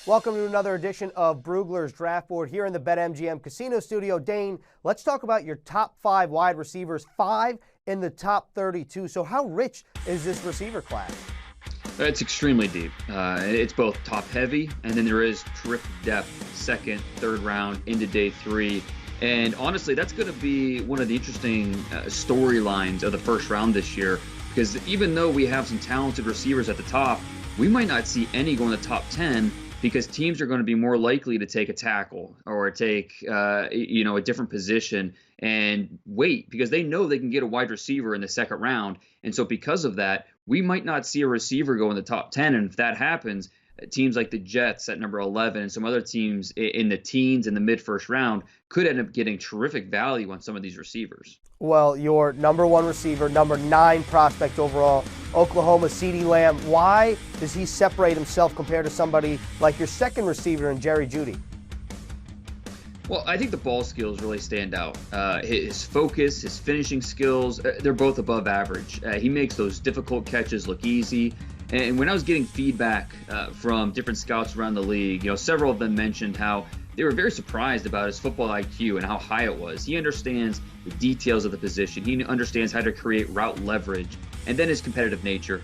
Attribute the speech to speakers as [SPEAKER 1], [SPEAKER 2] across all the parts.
[SPEAKER 1] Welcome to another edition of Brugler's Draft Board here in the BetMGM Casino Studio. Dane, let's talk about your top 5 wide receivers, 5 in the top 32. So how rich is this receiver class?
[SPEAKER 2] It's extremely deep. It's both top heavy, and then there is terrific depth, second, third round into day 3. And honestly, that's going to be one of the interesting storylines of the first round this year, because even though we have some talented receivers at the top, we might not see any go in the top 10 because teams are going to be more likely to take a tackle or take a different position and wait because they know they can get a wide receiver in the second round. And so because of that, we might not see a receiver go in the top 10. And if that happens, teams like the Jets at number 11 and some other teams in the teens in the mid-first round could end up getting terrific value on some of these receivers.
[SPEAKER 1] Well, your number 1 receiver, number 9 prospect overall, Oklahoma, CeeDee Lamb. Why does he separate himself compared to somebody like your second receiver in Jerry Jeudy?
[SPEAKER 2] Well, I think the ball skills really stand out. His focus, his finishing skills, they're both above average. He makes those difficult catches look easy. And when I was getting feedback from different scouts around the league, several of them mentioned how they were very surprised about his football IQ and how high it was. He understands the details of the position. He understands how to create route leverage, and then his competitive nature.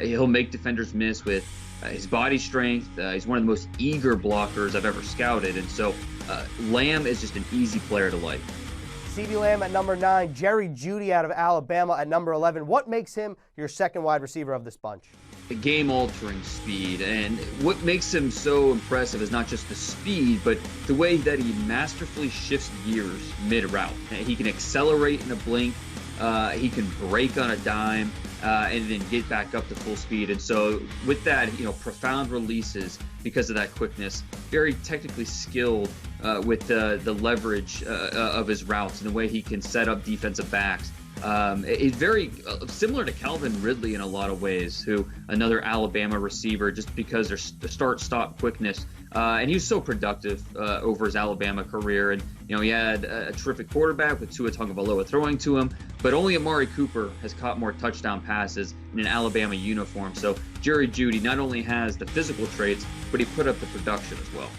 [SPEAKER 2] He'll make defenders miss with his body strength. He's one of the most eager blockers I've ever scouted, and so Lamb is just an easy player to like.
[SPEAKER 1] CeeDee Lamb at number 9, Jerry Jeudy out of Alabama at number 11. What makes him your second wide receiver of this bunch?
[SPEAKER 2] Game-altering speed, and what makes him so impressive is not just the speed, but the way that he masterfully shifts gears mid-route. He can accelerate in a blink, he can brake on a dime, and then get back up to full speed. And so with that, profound releases because of that quickness, very technically skilled with the leverage of his routes and the way he can set up defensive backs. It's very similar to Calvin Ridley in a lot of ways, who another Alabama receiver, just because there's the start-stop quickness. And he was so productive over his Alabama career. And, he had a terrific quarterback with Tua Tagovailoa throwing to him, but only Amari Cooper has caught more touchdown passes in an Alabama uniform. So Jerry Jeudy not only has the physical traits, but he put up the production as well.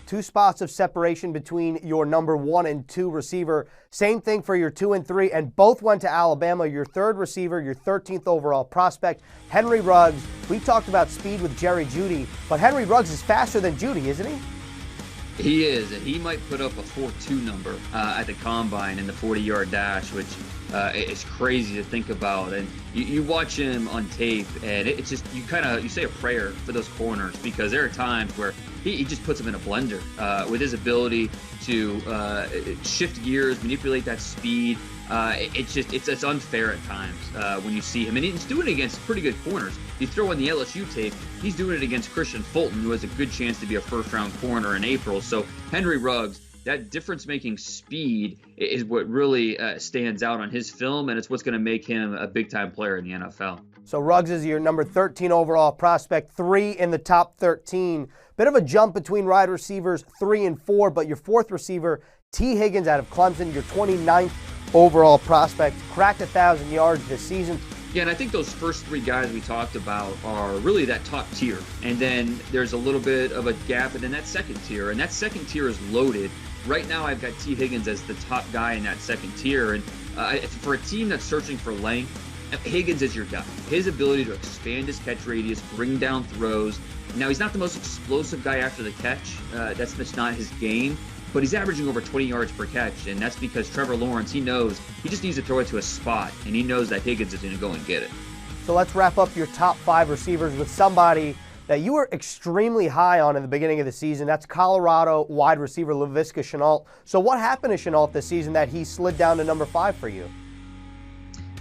[SPEAKER 1] 2 spots of separation between your number 1 and 2 receiver. Same thing for your 2 and 3, and both went to Alabama. Your third receiver, your 13th overall prospect, Henry Ruggs. We talked about speed with Jerry Jeudy, but Henry Ruggs is faster than Jeudy, isn't he?
[SPEAKER 2] He is, and he might put up a 4.2 number at the combine in the 40-yard dash, which is crazy to think about. And you watch him on tape, and it's just you say a prayer for those corners, because there are times where he just puts them in a blender with his ability to shift gears, manipulate that speed. It's unfair at times when you see him, and he's doing it against pretty good corners. You throw in the LSU tape, he's doing it against Christian Fulton, who has a good chance to be a first-round corner in April. So Henry Ruggs, that difference-making speed is what really stands out on his film, and it's what's going to make him a big-time player in the NFL.
[SPEAKER 1] So Ruggs is your number 13 overall prospect, 3 in the top 13. Bit of a jump between wide receivers 3 and 4, but your 4th receiver, T. Higgins out of Clemson, your 29th overall prospect, cracked 1,000 yards this season.
[SPEAKER 2] Yeah, and I think those first 3 guys we talked about are really that top tier. And then there's a little bit of a gap in that second tier, and that second tier is loaded. Right now I've got T. Higgins as the top guy in that second tier, and for a team that's searching for length, Higgins is your guy. His ability to expand his catch radius, bring down throws. Now, he's not the most explosive guy after the catch. That's just not his game. But he's averaging over 20 yards per catch, and that's because Trevor Lawrence, he knows he just needs to throw it to a spot, and he knows that Higgins is going to go and get it.
[SPEAKER 1] So let's wrap up your top 5 receivers with somebody that you were extremely high on in the beginning of the season. That's Colorado wide receiver Laviska Shenault. So what happened to Shenault this season that he slid down to number 5 for you?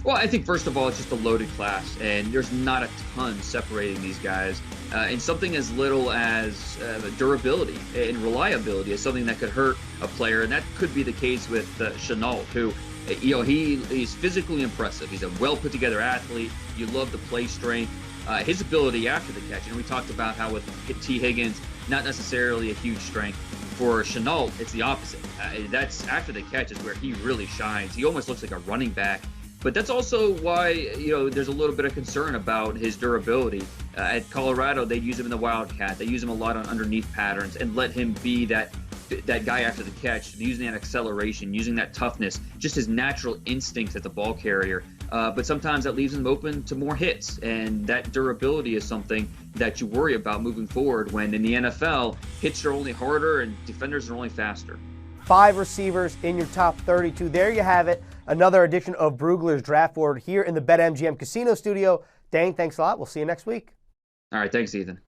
[SPEAKER 2] Well, I think, first of all, it's just a loaded class, and there's not a ton separating these guys. And something as little as durability and reliability is something that could hurt a player, and that could be the case with Shenault, who, he's physically impressive. He's a well-put-together athlete. You love the play strength. His ability after the catch, and we talked about how with T. Higgins, not necessarily a huge strength. For Shenault, it's the opposite. That's after the catch is where he really shines. He almost looks like a running back. But that's also why, there's a little bit of concern about his durability. At Colorado, they use him in the Wildcat. They use him a lot on underneath patterns and let him be that guy after the catch, using that acceleration, using that toughness, just his natural instincts as a ball carrier. But sometimes that leaves him open to more hits, and that durability is something that you worry about moving forward when in the NFL, hits are only harder and defenders are only faster.
[SPEAKER 1] 5 receivers in your top 32. There you have it. Another edition of Brugler's Draft Board here in the BetMGM Casino studio. Dane, thanks a lot. We'll see you next week.
[SPEAKER 2] All right. Thanks, Ethan.